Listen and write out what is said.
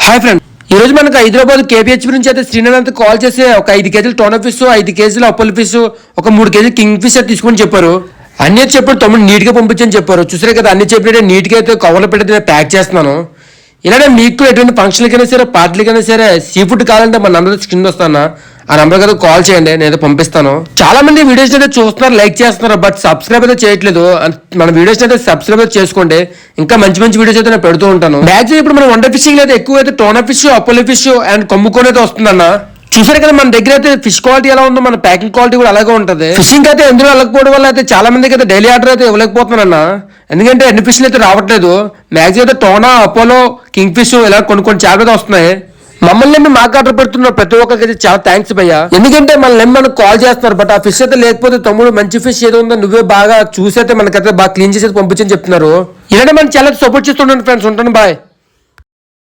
Hi friend, ఈ రోజు మనకు హైదరాబాద్ కేపీహెచ్ నుంచి అయితే శ్రీనాథ్ కాల్ చేసి ఒక 5 కేజీలు టోనా ఫిష్, 5 కేజీలు అప్పల్ ఫిష్, ఒక 3 కేజీలు కింగ్ ఫిష్ అయితే తీసుకొని చెప్పారు. అన్ని చెప్పారు, తమ్ముడు నీట్ గా పంపించని చెప్పారు. చూసారే కదా, అన్ని చెప్పినట్టే నీట్ గా అయితే కవర్లో పెట్టి ప్యాక్ చేస్తున్నాను. ఇలానే మీకు ఎటువంటి ఫంక్షన్లకైనా సరే, పార్టీలకైనా సరే సీ ఫుడ్ కావాలంటే మన నంబర్ కింద వస్తానా, ఆ నంబర్ కదా కాల్ చేయండి, నేను పంపిస్తాను. చాలా మంది వీడియోస్ అయితే చూస్తున్నారు, లైక్ చేస్తున్నారు, బట్ సబ్స్క్రైబ్ అయితే చేయట్లేదు. మన వీడియోస్ అయితే సబ్స్క్రైబ్ అయితే చేసుకోండి, ఇంకా మంచి మంచి వీడియోస్ అయితే నేను పెడుతూ ఉంటాను. మ్యాక్సిమం ఇప్పుడు మనం వండర్ ఫిషింగ్ అయితే ఎక్కువ అయితే tuna fish, Apollo fish and కొమ్ముకొని అయితే వస్తుందన్న. చూసారు కదా, మన దగ్గర అయితే ఫిష్ క్వాలిటీ ఎలా ఉందో మన ప్యాకింగ్ క్వాలిటీ కూడా అలాగే ఉంటుంది. ఫిషింగ్ అయితే ఎందులో వెళ్ళకపోవడం వల్ల అయితే చాలా మందికి అయితే డైలీ ఆర్డర్ అయితే ఇవ్వలేకపోతున్నానన్న. ఎందుకంటే అన్ని ఫిష్లు అయితే రావట్లేదు. మ్యాక్సిమం అయితే టోనా, అపోలో, కింగ్ ఫిష్ ఇలా కొన్ని చేపలు వస్తున్నాయి. మమ్మల్ని మాకు ఆర్డర్ పెడుతున్న ప్రతి ఒక్కరికి అయితే చాలా థ్యాంక్స్ భయ్యా. ఎందుకంటే మనకు కాల్ చేస్తున్నారు, బట్ ఆ ఫిష్ అయితే లేకపోతే తమ్ముడు మంచి ఫిష్ ఏదో ఉందో నువ్వే బాగా చూసి అయితే మనకైతే బాగా క్లీన్ చేసి పంపించని చెప్తున్నారు. ఇలాంటి మనం చాలా సపోర్ట్ చేస్తుంటాను ఫ్రెండ్స్. ఉంటాను, బాయ్.